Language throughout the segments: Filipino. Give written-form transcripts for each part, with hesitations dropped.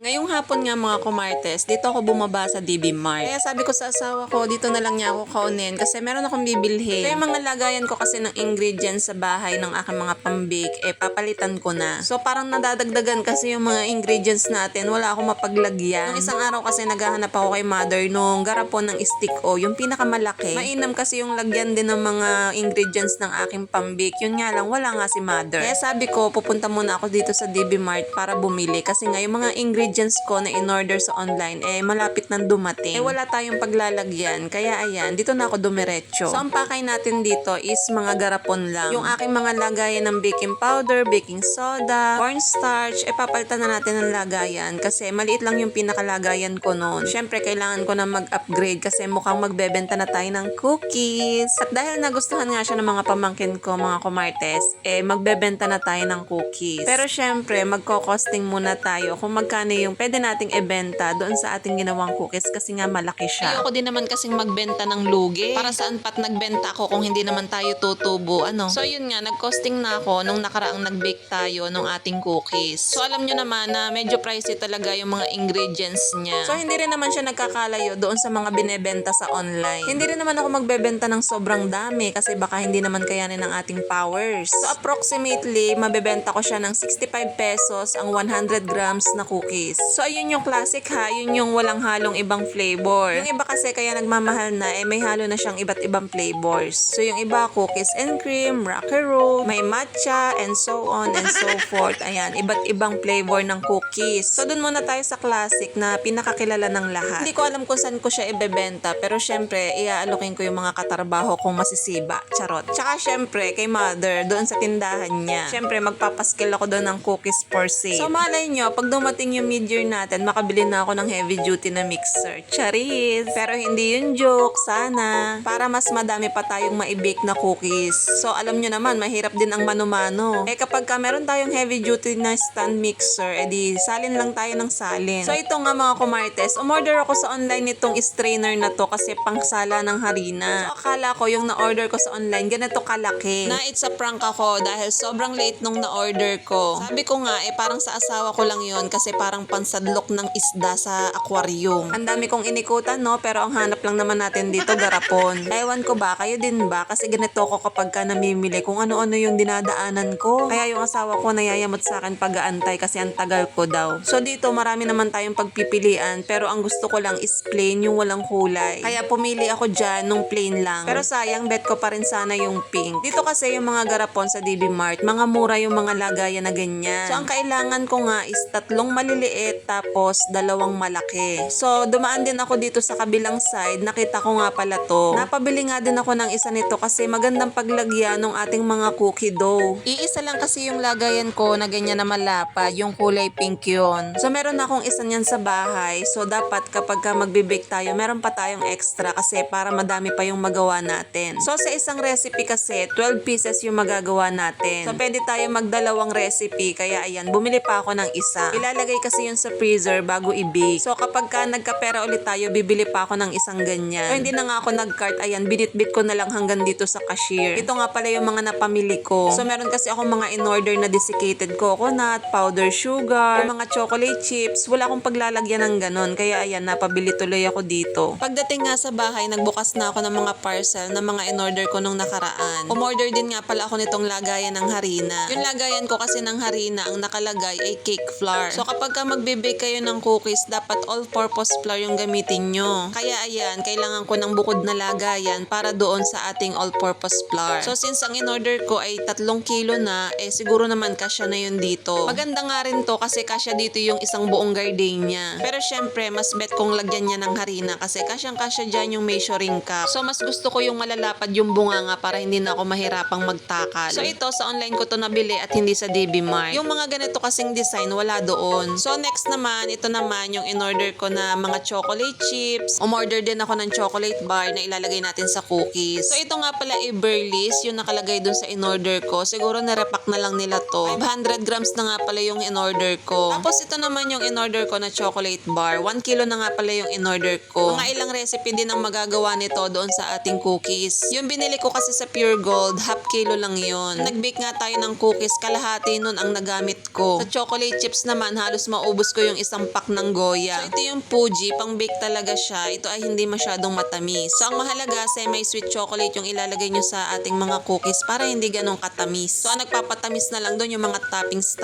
Ngayong hapon nga mga kumartes, dito ako bumaba sa DB Mart. Kaya sabi ko sa asawa ko, dito na lang niya ako kaunin kasi meron akong bibilhin. Kaya mga lagayan ko kasi ng ingredients sa bahay ng aking mga pambake, papalitan ko na. So parang nadadagdagan kasi yung mga ingredients natin, wala akong mapaglagyan. Nung isang araw kasi naghahanap ako kay mother nung garapon ng stick o, yung pinakamalaki. Mainam kasi yung lagyan din ng mga ingredients ng aking pambake. Yun nga lang, wala nga si mother. Kaya sabi ko, pupunta muna ako dito sa DB Mart para bumili kasi nga yung mga ingredients ko na in-order sa online, malapit nang dumating. Wala tayong paglalagyan. Kaya ayan, dito na ako dumiretso. So, ang pakay natin dito is mga garapon lang. Yung aking mga lagayan ng baking powder, baking soda, cornstarch, papalitan na natin ng lagayan kasi maliit lang yung pinakalagayan ko noon. Syempre, kailangan ko na mag-upgrade kasi mukhang magbebenta na tayo ng cookies. At dahil nagustuhan nga siya ng mga pamangkin ko, mga kumartes, magbebenta na tayo ng cookies. Pero syempre, magko-costing muna tayo kung magkano yung pwede nating ibenta doon sa ating ginawang cookies kasi nga malaki siya. Ayoko din naman kasing magbenta ng lugi. Para saan pat nagbenta ako kung hindi naman tayo tutubo, ano? So yun nga, nag-costing na ako nung nakaraang nag-bake tayo ng ating cookies. So alam nyo naman na medyo pricey talaga yung mga ingredients niya. So hindi rin naman siya nagkakalayo doon sa mga binebenta sa online. Hindi rin naman ako magbebenta ng sobrang dami kasi baka hindi naman kayanin ng ating powers. So approximately, mabebenta ko siya ng 65 pesos ang 100 grams na cookies. So ayun yung classic ha, yun yung walang halong ibang flavor. Yung iba kasi kaya nagmamahal na, may halo na siyang iba't ibang flavors. So yung iba, cookies and cream, rocky road, may matcha, and so on and so forth. Ayan, iba't ibang flavor ng cookies. So dun muna tayo sa classic na pinakakilala ng lahat. Hindi ko alam kung saan ko siya ibebenta, pero syempre, iaalokin ko yung mga katrabaho kong masisiba. Charot. Tsaka syempre, kay mother, doon sa tindahan niya. Syempre, magpapaskil ako doon ng cookies for sale. So malay nyo, pag dumating yung mid-year natin, makabili na ako ng heavy duty na mixer. Charis! Pero hindi yun joke, sana. Para mas madami pa tayong maibake na cookies. So alam nyo naman, mahirap din ang mano-mano. Kapag ka meron tayong heavy duty na stand mixer, edi salin lang tayo ng salin. So ito nga mga kumartes, umorder ako sa online nitong strainer na to kasi pangsala ng harina. So akala ko yung na-order ko sa online, ganito kalaki. Na it's a prank ako dahil sobrang late nung na-order ko. Sabi ko nga, parang sa asawa ko lang yun kasi parang pansadlok ng isda sa aquarium. Ang dami kong inikutan, no? Pero ang hanap lang naman natin dito, garapon. Ewan ko ba, kayo din ba? Kasi ganito ko kapag ka namimili kung ano-ano yung dinadaanan ko. Kaya yung asawa ko nayayamot sa akin pag-aantay kasi ang tagal ko daw. So dito, marami naman tayong pagpipilian pero ang gusto ko lang is plain, yung walang kulay. Kaya pumili ako dyan nung plain lang. Pero sayang, bet ko pa rin sana yung pink. Dito kasi yung mga garapon sa DB Mart, mga mura yung mga lagayan na ganyan. So ang kailangan ko nga is 3 maliliit tapos 2 malaki. So dumaan din ako dito sa kabilang side, nakita ko nga pala to. Napabili nga din ako ng isa nito kasi magandang paglagyan ng ating mga cookie dough. Iisa lang kasi yung lagayan ko na ganyan na malapad, yung kulay pink yun. So meron akong isa niyan sa bahay. So dapat kapag ka magbe-bake tayo, meron pa tayong extra kasi para madami pa yung magawa natin. So sa isang recipe kasi, 12 pieces yung magagawa natin. So pwede tayo magdalawang recipe kaya ayan, bumili pa ako ng isa. Ilalagay kasi yun sa freezer bago i-bake. So kapag ka nagkapera ulit tayo, bibili pa ako ng isang ganyan. So hindi na nga ako nag-cart, ayan, binitbit ko na lang hanggang dito sa cashier. Ito nga pala yung mga napamili ko. So meron kasi ako mga in-order na desiccated coconut, powder sugar, yung mga chocolate chips. Wala akong paglalagyan ng ganon. Kaya ayan, napabili tuloy ako dito. Pagdating nga sa bahay, nagbukas na ako ng mga parcel na mga in-order ko nung nakaraan. Umorder din nga pala ako nitong lagayan ng harina. Yung lagayan ko kasi ng harina, ang nakalagay ay cake flour. So kapag ka magbe-bake kayo ng cookies, dapat all-purpose flour yung gamitin nyo. Kaya ayan, kailangan ko ng bukod na lagayan para doon sa ating all-purpose flour. So since ang in-order ko ay 3 kilo na, siguro naman kasya na yun dito. Maganda nga rin to kasi kasya dito yung isang buong gardenia. Pero syempre, mas bet kong lagyan niya ng harina kasi kasyang-kasya dyan yung measuring cup. So mas gusto ko yung malalapad yung bunganga para hindi na ako mahirapang magtakal. So ito, sa online ko to nabili at hindi sa DB Mart. Yung mga ganito kasing design, wala doon. So next naman, ito naman yung in-order ko na mga chocolate chips. Umorder din ako ng chocolate bar na ilalagay natin sa cookies. So ito nga pala Burleys, yung nakalagay dun sa in-order ko. Siguro narepack na lang nila to. 500 grams na nga pala yung in-order ko. Tapos ito naman yung in-order ko na chocolate bar. 1 kilo na nga pala yung in-order ko. Mga ilang recipe din ang magagawa nito doon sa ating cookies. Yung binili ko kasi sa Pure Gold, half kilo lang yun. Nag-bake nga tayo ng cookies, kalahati nun ang nagamit ko. Sa chocolate chips naman, halos maubos naubos ko yung isang pack ng Goya. So ito yung Fuji, pang bake talaga siya. Ito ay hindi masyadong matamis. So ang mahalaga, semi-sweet chocolate yung ilalagay nyo sa ating mga cookies para hindi ganong katamis. So ang nagpapatamis na lang doon yung mga toppings.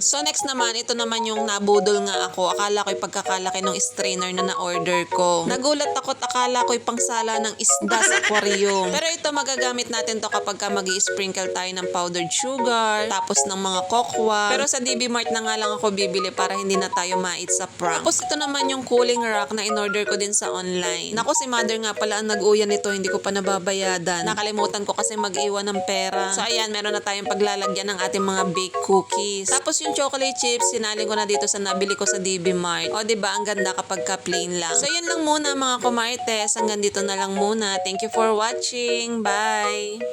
So next naman, ito naman yung nabudol nga ako. Akala ko'y pagkakalaki ng strainer na na-order ko. Nagulat ako't akala ko'y pangsala ng isda sa aquarium. Pero ito magagamit natin to kapag mag-i-sprinkle tayo ng powdered sugar, tapos ng mga kokwa. Pero sa DB Mart na nga lang ako bibili para hindi na tayo mait sa prank. Tapos ito naman yung cooling rack na in-order ko din sa online. Naku, si mother nga pala ang nag-uyan nito, hindi ko pa nababayadan. Nakalimutan ko kasi mag-iwan ng pera. So ayan, meron na tayong paglalagyan ng ating mga baked cookies. Tapos yung chocolate chips, sinalin ko na dito sa nabili ko sa DB Mart. O diba, ang ganda kapag ka plain lang. So yun lang muna mga kumartes, hanggang dito na lang muna. Thank you for watching. Bye!